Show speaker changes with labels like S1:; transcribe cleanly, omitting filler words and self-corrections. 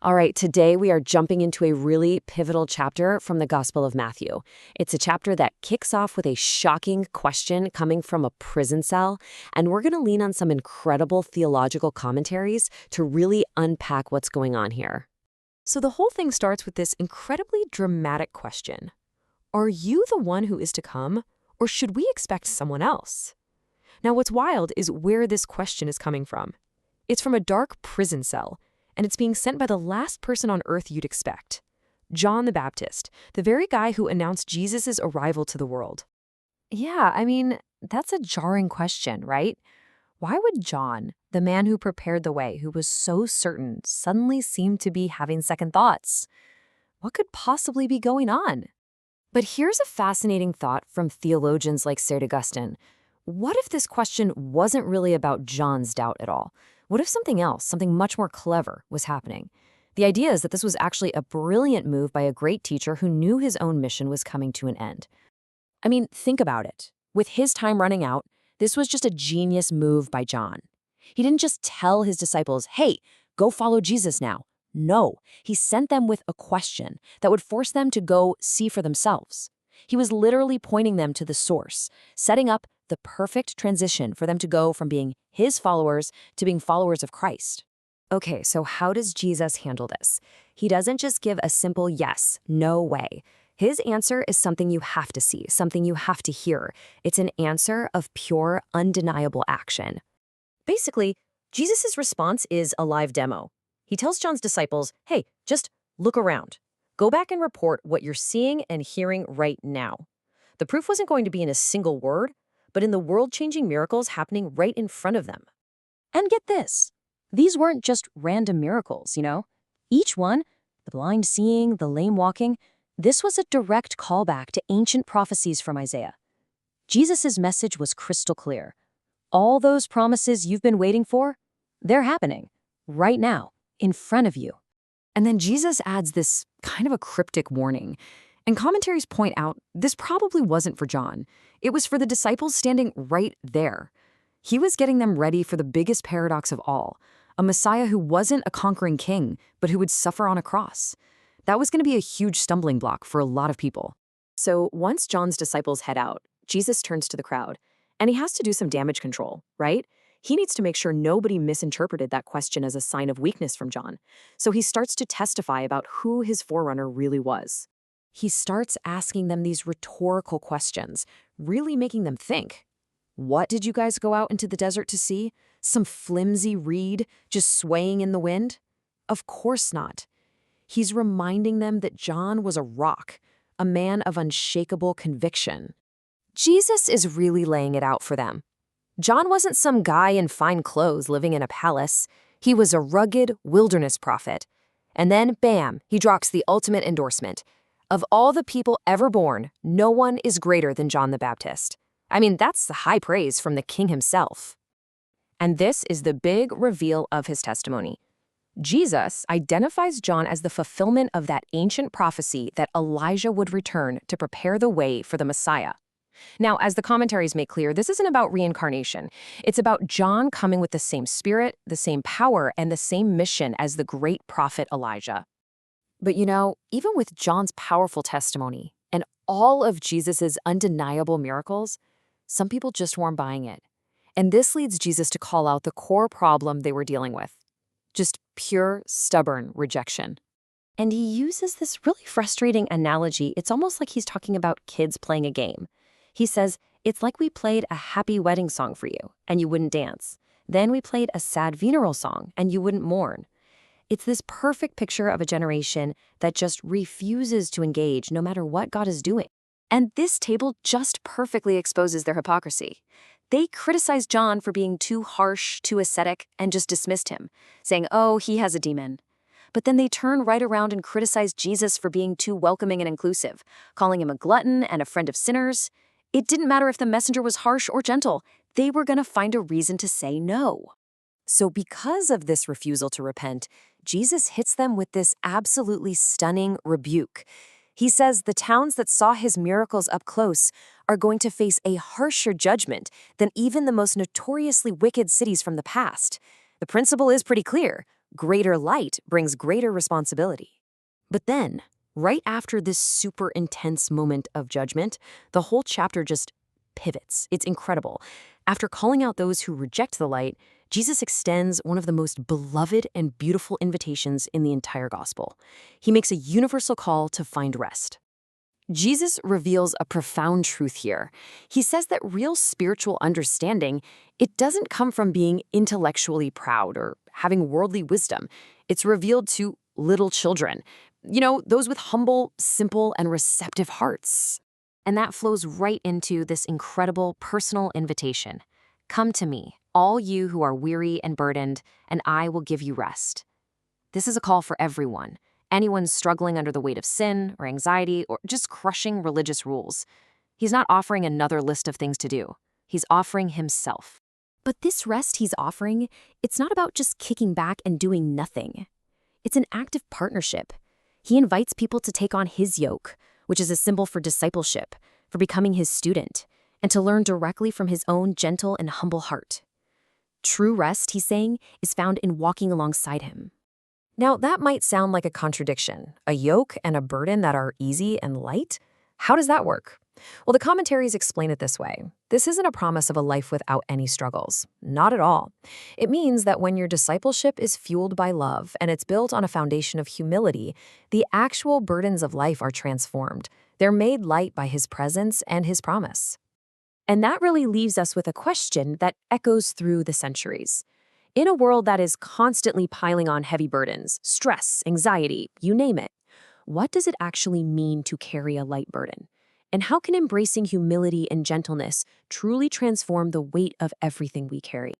S1: All right, today we are jumping into a really pivotal chapter from the Gospel of Matthew. It's a chapter that kicks off with a shocking question coming from a prison cell, and we're going to lean on some incredible theological commentaries to really unpack what's going on here. So the whole thing starts with this incredibly dramatic question. Are you the one who is to come, or should we expect someone else? Now, what's wild is where this question is coming from. It's from a dark prison cell, and it's being sent by the last person on earth you'd expect, John the Baptist, the very guy who announced Jesus' arrival to the world. Yeah, that's a jarring question, right? Why would John, the man who prepared the way, who was so certain, suddenly seem to be having second thoughts? What could possibly be going on? But here's a fascinating thought from theologians like Augustine. What if this question wasn't really about John's doubt at all? What if something else, something much more clever, was happening? The idea is that this was actually a brilliant move by a great teacher who knew his own mission was coming to an end. Think about it. With his time running out, this was just a genius move by John. He didn't just tell his disciples, hey, go follow Jesus now. No, he sent them with a question that would force them to go see for themselves. He was literally pointing them to the source, setting up the perfect transition for them to go from being his followers to being followers of Christ. Okay, so how does Jesus handle this? He doesn't just give a simple yes, no way. His answer is something you have to see, something you have to hear. It's an answer of pure, undeniable action. Basically, Jesus' response is a live demo. He tells John's disciples, hey, just look around. Go back and report what you're seeing and hearing right now. The proof wasn't going to be in a single word, but in the world-changing miracles happening right in front of them. And get this, these weren't just random miracles, Each one, the blind seeing, the lame walking, this was a direct callback to ancient prophecies from Isaiah. Jesus' message was crystal clear. All those promises you've been waiting for, they're happening right now, in front of you. And then Jesus adds this kind of a cryptic warning. And commentaries point out this probably wasn't for John. It was for the disciples standing right there. He was getting them ready for the biggest paradox of all, a Messiah who wasn't a conquering king, but who would suffer on a cross. That was going to be a huge stumbling block for a lot of people. So once John's disciples head out, Jesus turns to the crowd, and he has to do some damage control, right? He needs to make sure nobody misinterpreted that question as a sign of weakness from John. So he starts to testify about who his forerunner really was. He starts asking them these rhetorical questions, really making them think. What did you guys go out into the desert to see? Some flimsy reed just swaying in the wind? Of course not. He's reminding them that John was a rock, a man of unshakable conviction. Jesus is really laying it out for them. John wasn't some guy in fine clothes living in a palace. He was a rugged wilderness prophet. And then, bam, he drops the ultimate endorsement. Of all the people ever born, no one is greater than John the Baptist. That's the high praise from the king himself. And this is the big reveal of his testimony. Jesus identifies John as the fulfillment of that ancient prophecy that Elijah would return to prepare the way for the Messiah. Now, as the commentaries make clear, this isn't about reincarnation. It's about John coming with the same spirit, the same power, and the same mission as the great prophet Elijah. But even with John's powerful testimony and all of Jesus' undeniable miracles, some people just weren't buying it. And this leads Jesus to call out the core problem they were dealing with. Just pure, stubborn rejection. And he uses this really frustrating analogy. It's almost like he's talking about kids playing a game. He says, it's like we played a happy wedding song for you, and you wouldn't dance. Then we played a sad funeral song, and you wouldn't mourn. It's this perfect picture of a generation that just refuses to engage no matter what God is doing. And this table just perfectly exposes their hypocrisy. They criticized John for being too harsh, too ascetic, and just dismissed him, saying, oh, he has a demon. But then they turn right around and criticize Jesus for being too welcoming and inclusive, calling him a glutton and a friend of sinners. It didn't matter if the messenger was harsh or gentle. They were going to find a reason to say no. So because of this refusal to repent, Jesus hits them with this absolutely stunning rebuke. He says the towns that saw his miracles up close are going to face a harsher judgment than even the most notoriously wicked cities from the past. The principle is pretty clear. Greater light brings greater responsibility. But then, right after this super intense moment of judgment, the whole chapter just pivots. It's incredible. After calling out those who reject the light, Jesus extends one of the most beloved and beautiful invitations in the entire gospel. He makes a universal call to find rest. Jesus reveals a profound truth here. He says that real spiritual understanding, it doesn't come from being intellectually proud or having worldly wisdom. It's revealed to little children, those with humble, simple, and receptive hearts. And that flows right into this incredible personal invitation. Come to me, all you who are weary and burdened, and I will give you rest. This is a call for everyone. Anyone struggling under the weight of sin or anxiety or just crushing religious rules. He's not offering another list of things to do. He's offering himself. But this rest he's offering, it's not about just kicking back and doing nothing. It's an active partnership. He invites people to take on his yoke, which is a symbol for discipleship, for becoming his student, and to learn directly from his own gentle and humble heart. True rest, he's saying, is found in walking alongside him. Now, that might sound like a contradiction, a yoke and a burden that are easy and light. How does that work? Well, the commentaries explain it this way. This isn't a promise of a life without any struggles. Not at all. It means that when your discipleship is fueled by love and it's built on a foundation of humility, the actual burdens of life are transformed. They're made light by his presence and his promise. And that really leaves us with a question that echoes through the centuries. In a world that is constantly piling on heavy burdens, stress, anxiety, you name it, what does it actually mean to carry a light burden? And how can embracing humility and gentleness truly transform the weight of everything we carry?